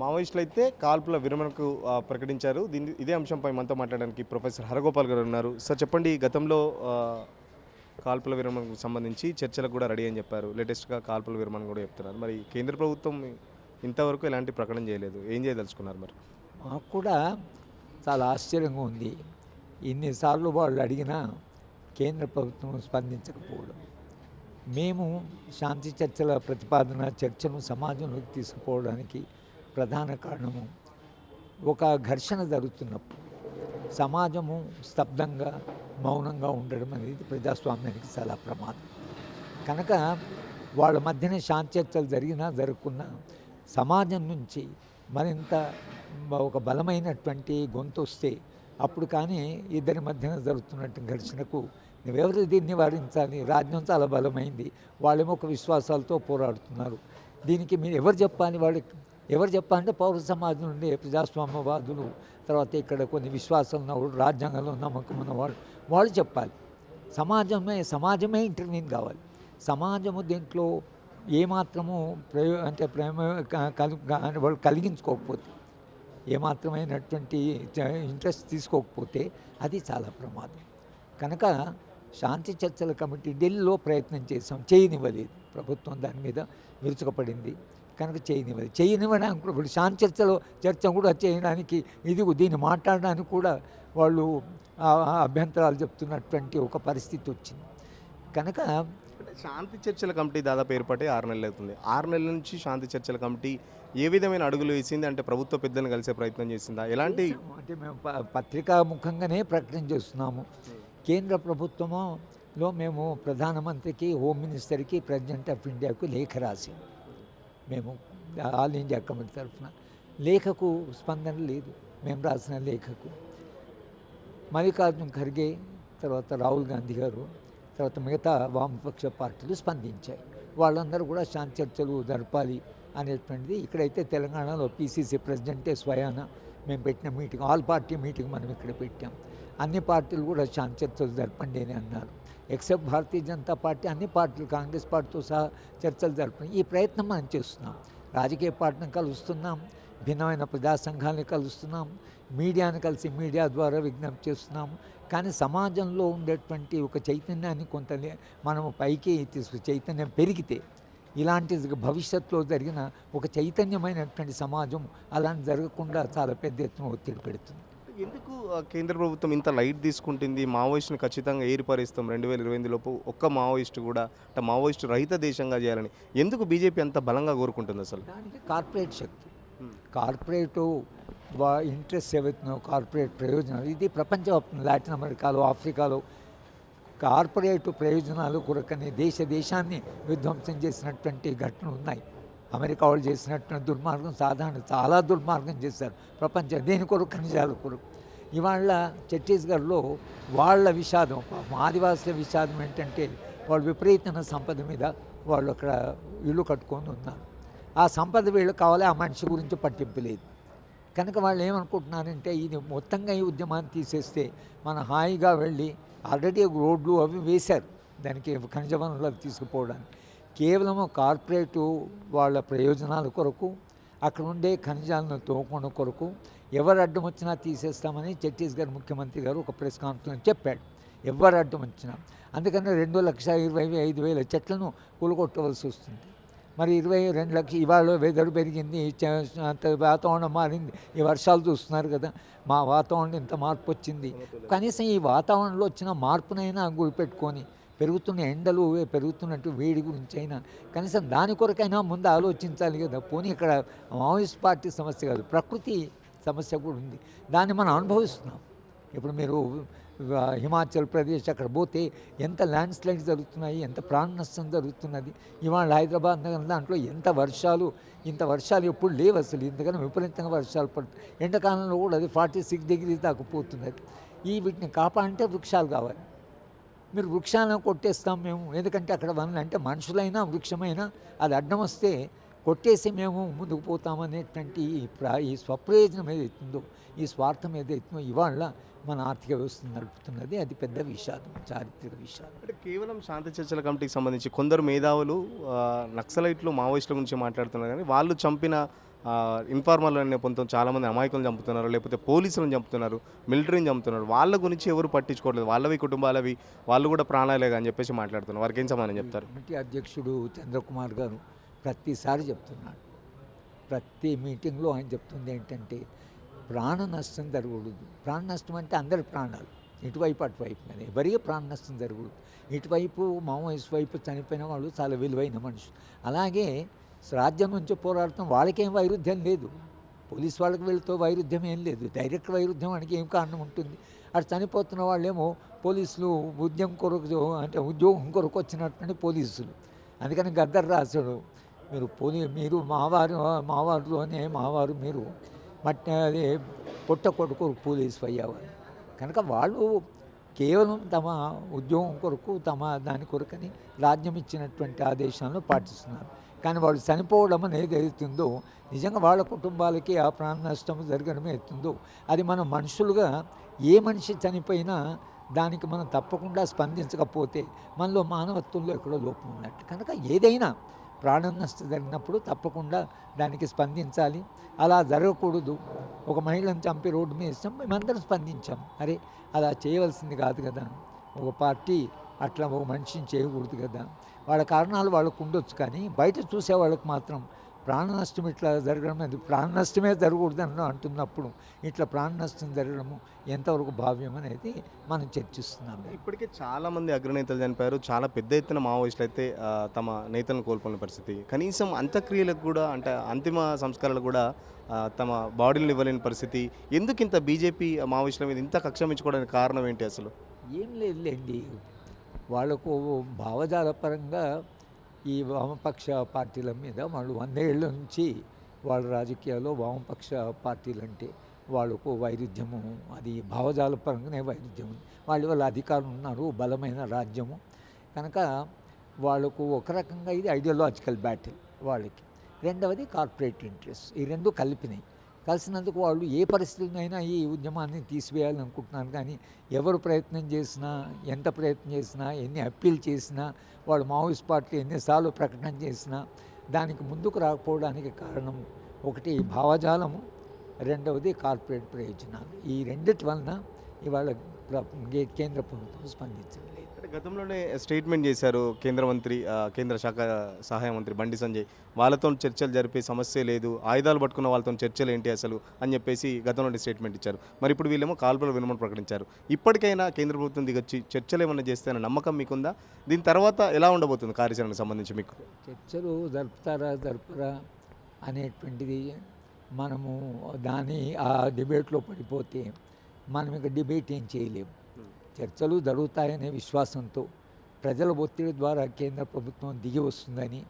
మావోయిస్టులు అయితే కాల్పుల విరమణకు ప్రకటించారు. ఇదే అంశంపై మనతో మాట్లాడడానికి ప్రొఫెసర్ హరగోపాల్ గారు ఉన్నారు. సార్ చెప్పండి, గతంలో కాల్పుల విరమణకు సంబంధించి చర్చలకు కూడా రెడీ అని చెప్పారు. లేటెస్ట్‌గా కాల్పుల విరమణ కూడా చెప్తున్నారు. మరి కేంద్ర ప్రభుత్వం ఇంతవరకు ఎలాంటి ప్రకటన చేయలేదు. ఏం చేయదలుచుకున్నారు మరి? మాకు కూడా చాలా ఆశ్చర్యంగా ఉంది. ఇన్నిసార్లు వాళ్ళు అడిగినా కేంద్ర ప్రభుత్వం స్పందించకపోవడం. మేము శాంతి చర్చల ప్రతిపాదన చర్చను సమాజంలోకి తీసుకుపోవడానికి ప్రధాన కారణము, ఒక ఘర్షణ జరుగుతున్నప్పుడు సమాజము స్తబ్దంగా మౌనంగా ఉండడం అనేది ప్రజాస్వామ్యానికి చాలా ప్రమాదం. కనుక వాళ్ళ మధ్యన శాంతి చర్చలు జరిగినా జరగకున్నా సమాజం నుంచి మరింత ఒక బలమైనటువంటి గొంతు వస్తే అప్పుడు కానీ ఇద్దరి మధ్యన జరుగుతున్నట్టు ఘర్షణకు నువ్వెవరు దీన్ని నివారించాలి? రాజ్యం చాలా బలమైంది, వాళ్ళేమో ఒక విశ్వాసాలతో పోరాడుతున్నారు. దీనికి మీరు ఎవరు చెప్పాలి? వాళ్ళకి ఎవరు చెప్పాలంటే పౌర సమాజం నుండి ప్రజాస్వామ్యవాదులు, తర్వాత ఇక్కడ కొన్ని విశ్వాసాలు ఉన్నవాళ్ళు, రాజ్యాంగంలో నమ్మకం ఉన్నవాళ్ళు, వాళ్ళు చెప్పాలి. సమాజమే ఇంటర్వ్యూన్ కావాలి. సమాజము దీంట్లో ఏమాత్రము ప్రేమ వాళ్ళు కలిగించుకోకపోతే, ఏమాత్రమైనటువంటి ఇంట్రెస్ట్ తీసుకోకపోతే అది చాలా ప్రమాదం. కనుక శాంతి చర్చల కమిటీ ఢిల్లీలో ప్రయత్నం చేసాం, చేయనివ్వలేదు. ప్రభుత్వం దాని మీద విరుచుకపడింది కనుక చేయనివ్వడానికి ఇప్పుడు శాంతి చర్చ కూడా చేయడానికి, దీన్ని మాట్లాడడానికి కూడా వాళ్ళు అభ్యంతరాలు చెప్తున్నటువంటి ఒక పరిస్థితి వచ్చింది. కనుక శాంతి చర్చల కమిటీ దాదాపు ఏర్పడి 6 నెలలు అవుతుంది. 6 నెలల నుంచి శాంతి చర్చల కమిటీ ఏ విధమైన అడుగులు వేసింది? అంటే ప్రభుత్వ పెద్దలను కలిసే ప్రయత్నం చేసిందా? ఎలాంటి అంటే మేము పత్రికా ముఖంగానే ప్రకటన చేస్తున్నాము. కేంద్ర ప్రభుత్వంలో మేము ప్రధానమంత్రికి, హోమ్ మినిస్టర్కి, ప్రెసిడెంట్ ఆఫ్ ఇండియాకు లేఖ రాసాం. మేము ఆల్ ఇండియా కమిటీ తరఫున లేఖకు స్పందన లేదు. మేము రాసిన లేఖకు మల్లికార్జున్ ఖర్గే, తర్వాత రాహుల్ గాంధీ గారు, తర్వాత మిగతా వామపక్ష పార్టీలు స్పందించాయి. వాళ్ళందరూ కూడా శాంతి చర్చలు జరపాలి అనేటువంటిది. ఇక్కడైతే తెలంగాణలో పీసీసీ ప్రెసిడెంటే స్వయాన మేము పెట్టిన మీటింగ్, ఆల్ పార్టీ మీటింగ్ మనం ఇక్కడ పెట్టాం. అన్ని పార్టీలు కూడా శాంతి చర్చలు జరపండి అని అన్నారు. ఎక్సెప్ట్ భారతీయ జనతా పార్టీ, అన్ని పార్టీలు కాంగ్రెస్ పార్టీతో సహా చర్చలు జరపండి. ఈ ప్రయత్నం మనం చేస్తున్నాం. రాజకీయ పార్టీని కలుస్తున్నాం, భిన్నమైన ప్రజా సంఘాలని కలుస్తున్నాం, మీడియాను కలిసి మీడియా ద్వారా విజ్ఞప్తి చేస్తున్నాం. కానీ సమాజంలో ఉండేటువంటి ఒక చైతన్యాన్ని కొంత మనము పైకి చైతన్యం పెరిగితే, ఇలాంటి భవిష్యత్తులో జరిగిన ఒక చైతన్యమైనటువంటి సమాజం అలాంటి జరగకుండా చాలా పెద్ద ఎత్తున ఒత్తిడి పెడుతుంది. ఎందుకు కేంద్ర ప్రభుత్వం ఇంత లైట్ తీసుకుంటుంది? మావోయిస్టుని ఖచ్చితంగా ఏర్పరిస్తాం 2028 లోపు, ఒక్క మావోయిస్టు కూడా అంటే మావోయిస్టు రహిత దేశంగా చేయాలని ఎందుకు బీజేపీ అంత బలంగా కోరుకుంటుంది? అసలు దానికి కార్పొరేట్ శక్తి, కార్పొరేటు ఇంట్రెస్ట్ ఏవైతుందో, కార్పొరేట్ ప్రయోజనాలు, ఇది ప్రపంచవ్యాప్తంగా లాటిన్ అమెరికాలో, ఆఫ్రికాలో కార్పొరేటు ప్రయోజనాలు కొరకని దేశాన్ని విధ్వంసం చేసినటువంటి ఘటనలు ఉన్నాయి. అమెరికా వాళ్ళు చేసినటువంటి దుర్మార్గం చాలా దుర్మార్గం చేశారు ప్రపంచం. దేని కొరకు? ఖనిజాల కొరకు. ఇవాళ ఛత్తీస్గఢ్లో వాళ్ళ విషాదం, ఆదివాసుల విషాదం ఏంటంటే వాళ్ళు విపరీతమైన సంపద మీద వాళ్ళు అక్కడ ఇల్లు కట్టుకొని ఉన్నారు. ఆ సంపద వీళ్ళు కావాలి, ఆ మనిషి గురించి పట్టింపు లేదు. కనుక వాళ్ళు ఏమనుకుంటున్నారంటే, ఇది మొత్తంగా ఈ ఉద్యమాన్ని తీసేస్తే మనం హాయిగా వెళ్ళి, ఆల్రెడీ రోడ్లు అవి వేశారు దానికి ఖనిజ వనరులకు తీసుకుపోవడానికి, కేవలం కార్పొరేటు వాళ్ళ ప్రయోజనాల కొరకు, అక్కడ ఉండే ఖనిజాలను తోకుండా కొరకు ఎవరు అడ్డం వచ్చినా తీసేస్తామని ఛత్తీస్గఢ్ ముఖ్యమంత్రి గారు ఒక ప్రెస్ కాన్ఫరెన్స్ చెప్పాడు. ఎవరు అడ్డం వచ్చినా. అందుకని 2,25,000 చెట్లను కూలగొట్టవలసి వస్తుంది. మరి 22 లక్షలు ఇవాళ వెదర్ పెరిగింది, వాతావరణం మారింది, ఈ వర్షాలు చూస్తున్నారు కదా, మా వాతావరణం ఇంత మార్పు వచ్చింది. కనీసం ఈ వాతావరణంలో వచ్చిన మార్పునైనా గురిపెట్టుకొని, పెరుగుతున్న ఎండలు, పెరుగుతున్నట్టు వేడి గురించి అయినా కనీసం దాని కొరకైనా ముందు ఆలోచించాలి కదా. పోనీ ఇక్కడ మావోయిస్ట్ పార్టీ సమస్య కాదు, ప్రకృతి సమస్య కూడా ఉంది. దాన్ని మనం అనుభవిస్తున్నాం. ఇప్పుడు మీరు హిమాచల్ ప్రదేశ్ అక్కడ పోతే ఎంత ల్యాండ్ స్లైడ్స్ జరుగుతున్నాయి, ఎంత ప్రాణ నష్టం జరుగుతున్నది. ఇవాళ హైదరాబాద్ దాంట్లో ఇంత వర్షాలు ఎప్పుడు లేవు అసలు. ఇంతకన్నా విపరీతంగా వర్షాలు పడుతుంది. ఎండాకాలంలో కూడా అది 46 degrees దాకా పోతున్నది. వీటిని కాపాడంటే వృక్షాలు కావాలి. మీరు వృక్షాలను కొట్టేస్తాం మేము, ఎందుకంటే అక్కడ అంటే మనుషులైనా వృక్షమైనా అది అడ్డం వస్తే కొట్టేసి మేము ముందుకు పోతామనేటువంటి ఈ స్వప్రయోజనం ఏదైతుందో, ఈ స్వార్థం ఏదైతుందో ఇవాళ మన ఆర్థిక వ్యవస్థను నడుపుతున్నది. అది పెద్ద విషాదం, చారిత్రక విషాదం. అంటే కేవలం శాంతి చర్చల కమిటీకి సంబంధించి కొందరు మేధావులు నక్సలైట్లు మావోయిస్టుల గురించి మాట్లాడుతున్నారు, కానీ వాళ్ళు చంపిన ఇన్ఫార్మర్ల నేపథ్యంతో చాలామంది అమాయకులను చంపుతున్నారు, లేకపోతే పోలీసులను చంపుతున్నారు, మిలిటరీని చంపుతున్నారు. వాళ్ళ గురించి ఎవరు పట్టించుకోవట్లేదు, వాళ్ళవి కుటుంబాలవి, వాళ్ళు కూడా ప్రాణాలే అని చెప్పేసి మాట్లాడుతున్నారు. వారికి ఏం సమాధానం చెప్తారు? కమిటీ అధ్యక్షుడు చంద్రకుమార్ గారు ప్రతిసారి చెప్తున్నాడు, ప్రతి మీటింగ్లో ఆయన చెప్తుంది ఏంటంటే ప్రాణ నష్టం జరగకూడదు. ప్రాణ నష్టం అంటే అందరి ప్రాణాలు, ఇటువైపు అటువైపు, కానీ ఎవరికి ప్రాణ నష్టం జరగకూడదు. ఇటువైపు మావోయిస్ట్ వైపు చనిపోయిన వాళ్ళు చాలా విలువైన మనుషులు. అలాగే రాజ్యం నుంచి పోరాడటం వాళ్ళకేం వైరుధ్యం లేదు, పోలీస్ వాళ్ళకి వీళ్ళతో వైరుధ్యం ఏం లేదు. డైరెక్ట్ వైరుధ్యం వానికి ఏం కారణం ఉంటుంది? అటు చనిపోతున్న వాళ్ళేమో పోలీసులు ఉద్యమం కొరకు, అంటే ఉద్యోగం కొరకు వచ్చినటువంటి పోలీసులు. అందుకని గద్దర్ రాశాడు, మీరు మావారులోనే మావారు మీరు అదే పొట్ట కొడుకు పోలీసు అయ్యేవారు. కనుక వాళ్ళు కేవలం తమ ఉద్యోగం కొరకు, దాని కొరకని రాజ్యం ఇచ్చినటువంటి ఆదేశాలను పాటిస్తున్నారు. కానీ వాళ్ళు చనిపోవడం అనేది ఏదైతుందో, నిజంగా వాళ్ళ కుటుంబాలకి ఆ ప్రాణ నష్టం జరగడం అవుతుందో, అది మనం మనుషులుగా ఏ మనిషి చనిపోయినా దానికి మనం తప్పకుండా స్పందించకపోతే మనలో మానవత్వంలో ఎక్కడో లోపం ఉన్నట్టు. కనుక ఏదైనా ప్రాణ నష్టం జరిగినప్పుడు తప్పకుండా దానికి స్పందించాలి. అలా జరగకూడదు. ఒక మహిళను చంపి రోడ్డు మీద ఇస్తాం, మేమందరం స్పందించాం. అరే అలా చేయవలసింది కాదు కదా, ఒక పార్టీ అట్లా ఒక మనిషిని చేయకూడదు కదా. వాళ్ళ కారణాలు వాళ్ళకు ఉండొచ్చు, కానీ బయట చూసే వాళ్ళకి మాత్రం ప్రాణ నష్టం ఇట్లా జరగడం, అది ప్రాణ నష్టమే జరగకూడదని అంటున్నప్పుడు ఇట్లా ప్రాణ నష్టం జరగడము ఎంతవరకు భావ్యం అనేది మనం చర్చిస్తున్నాం. ఇప్పటికే చాలామంది అగ్రనేతలు చనిపోయారు, చాలా పెద్ద ఎత్తున మావోయిస్టులు అయితే తమ నేతలను కోల్పోయిన పరిస్థితి. కనీసం అంత్యక్రియలకు కూడా, అంటే అంతిమ సంస్కారాలు కూడా తమ బాడీలను ఇవ్వలేని పరిస్థితి. ఎందుకు ఇంత బీజేపీ మావోయిస్టుల మీద ఇంత కక్ష మెచ్చుకోవడానికి కారణం ఏంటి అసలు? ఏం లేదులేండి, వాళ్ళకు భావజాల పరంగా ఈ వామపక్ష పార్టీల మీద వాళ్ళు 100 ఏళ్ళ నుంచి వాళ్ళ రాజకీయాల్లో వామపక్ష పార్టీలు అంటే వాళ్ళకు వైరుధ్యము, అది భావజాల పరంగానే వైరుధ్యం. వాళ్ళ అధికారులు ఉన్నారు, బలమైన రాజ్యము. కనుక వాళ్ళకు ఒక రకంగా ఇది ఐడియాలజికల్ బ్యాటిల్ వాళ్ళకి. రెండవది కార్పొరేట్ ఇంట్రెస్ట్. ఈ రెండు కలిసినందుకు వాళ్ళు ఏ పరిస్థితులైనా ఈ ఉద్యమాన్ని తీసివేయాలనుకుంటున్నారు. కానీ ఎవరు ప్రయత్నం చేసినా, ఎంత ప్రయత్నం చేసినా, ఎన్ని అప్పీల్ చేసినా, వాళ్ళు మావోయిస్ట్ పార్టీ ఎన్నిసార్లు ప్రకటన చేసినా దానికి ముందుకు రాకపోవడానికి కారణం ఒకటి భావజాలము, రెండవది కార్పొరేట్ ప్రయోజనాలు. ఈ రెండిటి వలన ఇవాళ కేంద్ర ప్రభుత్వం స్పందించలేదు. గతంలోనే స్టేట్మెంట్ చేశారు కేంద్ర శాఖ సహాయ మంత్రి బండి సంజయ్, వాళ్ళతో చర్చలు జరిపే సమస్య లేదు, ఆయుధాలు పట్టుకున్న వాళ్ళతో చర్చలు ఏంటి అసలు అని చెప్పేసి గతంలోనే స్టేట్మెంట్ ఇచ్చారు. మరి ఇప్పుడు వీళ్ళేమో కాల్పుల విరమణ ప్రకటించారు. ఇప్పటికైనా కేంద్ర ప్రభుత్వం దిగొచ్చి చర్చలు ఏమైనా చేస్తాయన్న నమ్మకం మీకుందా? దీని తర్వాత ఎలా ఉండబోతుంది కార్యాచరణకు సంబంధించి మీకు? చర్చలు జరపరా అనేటువంటిది మనము ఆ డిబేట్లో పడిపోతే మనం ఇక డిబేట్ ఏం చేయలేము. చర్చలు జరుగుతాయనే విశ్వాసంతో, ప్రజల ఒత్తిడి ద్వారా కేంద్ర ప్రభుత్వం దిగి వస్తుందని,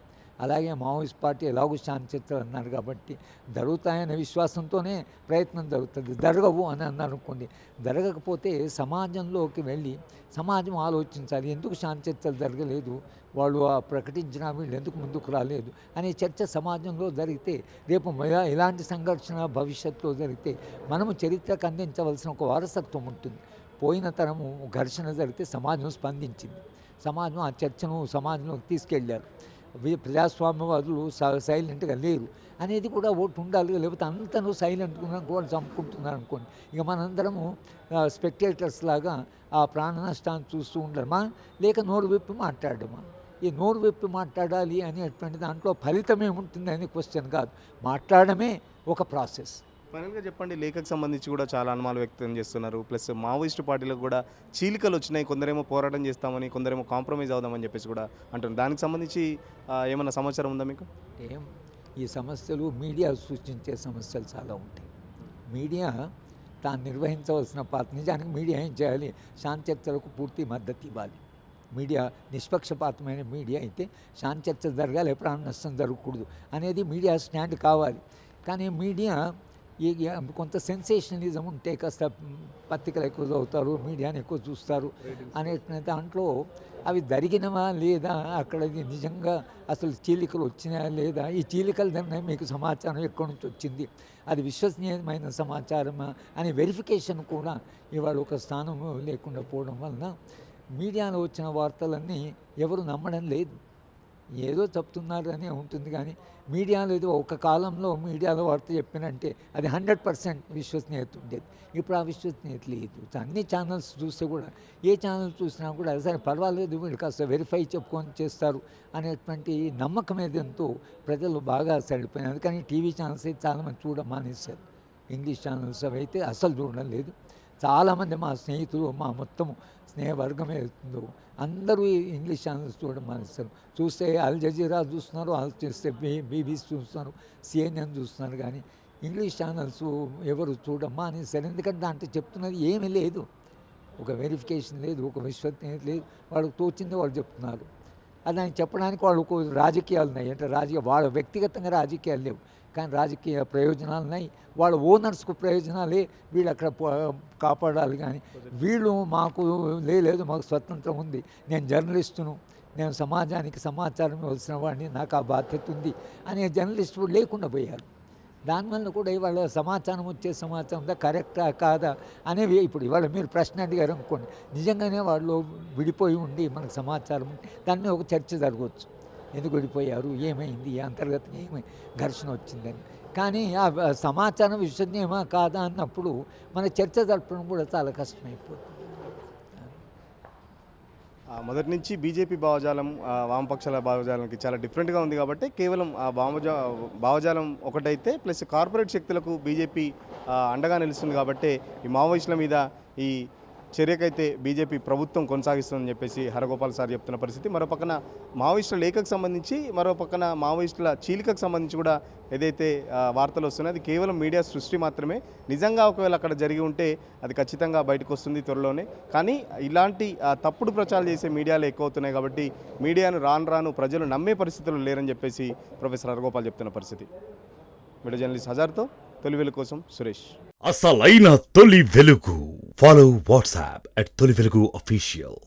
అలాగే మావోయిస్ట్ పార్టీ ఎలాగో శాంతి చర్చలు అన్నారు కాబట్టి జరుగుతాయనే విశ్వాసంతోనే ప్రయత్నం జరుగుతుంది. జరగవు అని అన్నారు అనుకోండి, జరగకపోతే సమాజంలోకి వెళ్ళి సమాజం ఆలోచించాలి, ఎందుకు శాంతి చర్చలు జరగలేదు, వాళ్ళు ప్రకటించిన వీళ్ళు ఎందుకు ముందుకు రాలేదు అనే చర్చ సమాజంలో జరిగితే, రేపు ఇలాంటి సంఘర్షణ భవిష్యత్తులో జరిగితే మనము చరిత్రకు అందించవలసిన ఒక వారసత్వం ఉంటుంది. పోయిన తరము ఘర్షణ జరిగితే సమాజం స్పందించింది, సమాజం ఆ చర్చను సమాజంలోకి తీసుకెళ్ళారు. ప్రజాస్వామ్యవాదులు సైలెంట్గా లేరు అనేది కూడా ఒకటి ఉండాలి. లేకపోతే అంతను సైలెంట్గా కూడా చంపుకుంటున్నారు అనుకోండి, ఇక మనందరము స్పెక్టేటర్స్ లాగా ఆ ప్రాణ నష్టాన్ని చూస్తూ ఉండడమా, లేక నోరు విప్పి మాట్లాడమా? ఈ నోరు విప్పి మాట్లాడాలి అనేటువంటి దాంట్లో ఫలితం ఏముంటుంది అనే క్వశ్చన్ కాదు, మాట్లాడమే ఒక ప్రాసెస్. ఫైనల్గా చెప్పండి, లేఖకు సంబంధించి కూడా చాలా అనుమానాలు వ్యక్తం చేస్తున్నారు. ప్లస్ మావోయిస్టు పార్టీలకు కూడా చీలికలు వచ్చినాయి, కొందరేమో పోరాటం చేస్తామని, కొందరేమో కాంప్రమైజ్ అవుదామని చెప్పేసి కూడా అంటున్నారు. దానికి సంబంధించి ఏమైనా సమాచారం ఉందా మీకు? ఈ సమస్యలు మీడియా సూచించే సమస్యలు చాలా ఉంటాయి. మీడియా తాను నిర్వహించవలసిన పాత్ర, నిజానికి మీడియా ఏం చేయాలి, శాంతి చర్చలకు పూర్తి మద్దతు ఇవ్వాలి. మీడియా నిష్పక్షపాతమైన మీడియా అయితే శాంతి చర్చ జరగాలి, ప్రాణ నష్టం జరగకూడదు అనేది మీడియా స్టాండ్ కావాలి. కానీ మీడియా కొంత సెన్సేషనలిజం ఉంటే కాస్త పత్రికలు ఎక్కువ చదువుతారు, మీడియాని ఎక్కువ చూస్తారు అనే దాంట్లో అవి జరిగినవా లేదా, అక్కడ నిజంగా అసలు చీలికలు వచ్చినాయా లేదా, ఈ చీలికల దాన్ని మీకు సమాచారం ఎక్కడి నుంచి వచ్చింది, అది విశ్వసనీయమైన సమాచారమా అనే వెరిఫికేషన్ కూడా ఇవాళ ఒక స్థానం లేకుండా పోవడం వలన మీడియాలో వచ్చిన వార్తలన్నీ ఎవరు నమ్మడం లేదు. ఏదో చెప్తున్నారు అనే ఉంటుంది కానీ మీడియాలో ఏదో ఒక కాలంలో మీడియాలో వార్త చెప్పినంటే అది 100% విశ్వసనీయత ఉండేది. ఇప్పుడు ఆ విశ్వసనీయత లేదు. అన్ని ఛానల్స్ చూస్తే కూడా ఏ ఛానల్ చూసినా కూడా సరే పర్వాలేదు వీళ్ళు కాస్త వెరిఫై చెప్పుకొని చేస్తారు అనేటువంటి నమ్మకం ఏదంతో ప్రజలు బాగా సరిపోయినారు. అందుకని టీవీ ఛానల్స్ అయితే చాలామంది చూడడం మానేశారు. ఇంగ్లీష్ ఛానల్స్ అవి అయితే అస్సలు చూడడం లేదు. చాలామంది మా స్నేహితులు మా మొత్తం స్నేహవర్గం ఏదో అందరూ ఈ ఇంగ్లీష్ ఛానల్స్ చూడడం మానేస్తారు. చూస్తే అల్ జజీరా చూస్తున్నారు, చూస్తే బీబీసీ చూస్తున్నారు, CNN చూస్తున్నారు, కానీ ఇంగ్లీష్ ఛానల్స్ ఎవరు చూడడం మానేస్తారు. ఎందుకంటే దాంట్లో చెప్తున్నది ఏమీ లేదు, ఒక వెరిఫికేషన్ లేదు, ఒక విశ్వసనీయత లేదు. వాళ్ళకి తోచింది వాళ్ళు చెప్తున్నారు. అది ఆయన చెప్పడానికి వాళ్ళకు రాజకీయాలు ఉన్నాయి, అంటే వాళ్ళ వ్యక్తిగతంగా రాజకీయాలు లేవు, కానీ రాజకీయ ప్రయోజనాలు ఉన్నాయి. వాళ్ళ ఓనర్స్కు ప్రయోజనాలే వీళ్ళు అక్కడ కాపాడాలి. కానీ వీళ్ళు మాకు లేదు, మాకు స్వతంత్రం ఉంది, నేను జర్నలిస్టును, నేను సమాజానికి సమాచారం ఇవ్వాల్సిన వాడిని, నాకు ఆ బాధ్యత ఉంది అనే జర్నలిస్టు లేకుండా పోయారు. దానివల్ల కూడా ఇవాళ సమాచారం వచ్చే సమాచారం కరెక్టా కాదా అనేవి ఇప్పుడు ఇవాళ మీరు ప్రశ్న అడిగారు అనుకోండి, నిజంగానే వాళ్ళు విడిపోయి ఉండి మనకు సమాచారం దాని మీద ఒక చర్చ జరగవచ్చు. ఎందుకు విడిపోయారు, ఏమైంది, అంతర్గతంగా ఏమైంది, ఘర్షణ వచ్చిందని. కానీ ఆ సమాచారం విశ్వసనీయమా కాదా అన్నప్పుడు మన చర్చ జరపడం కూడా చాలా కష్టమైపోతుంది. మొదటి నుంచి బీజేపీ భావజాలం వామపక్షాల భావజాలానికి చాలా డిఫరెంట్గా ఉంది కాబట్టి కేవలం ఆ భావజాలం ఒకటైతే ప్లస్ కార్పొరేట్ శక్తులకు బీజేపీ అండగా నిలుస్తుంది కాబట్టి ఈ మావోయిస్టుల మీద ఈ చర్యకైతే బీజేపీ ప్రభుత్వం కొనసాగిస్తుందని చెప్పేసి హరగోపాల్ సార్ చెప్తున్న పరిస్థితి. మరోపక్కన మావోయిస్టుల లేఖకు సంబంధించి, మరోపక్కన మావోయిస్టుల చీలికకు సంబంధించి కూడా ఏదైతే వార్తలు వస్తున్నాయో అది కేవలం మీడియా సృష్టి మాత్రమే. నిజంగా ఒకవేళ అక్కడ జరిగి ఉంటే అది ఖచ్చితంగా బయటకు వస్తుంది త్వరలోనే. కానీ ఇలాంటి తప్పుడు ప్రచారాలు చేసే మీడియాలు ఎక్కువ అవుతున్నాయి కాబట్టి మీడియాను రాను ప్రజలు నమ్మే పరిస్థితులు లేరని చెప్పేసి ప్రొఫెసర్ హరగోపాల్ చెప్తున్న పరిస్థితి. మీడియా జర్నలిస్ట్ హజార్తో తొలి వెలుగు కోసం సురేష్. అసలైన తొలి వెలుగు. ఫాలో వాట్సాప్ @తొలి వెలుగు అఫీషియల్.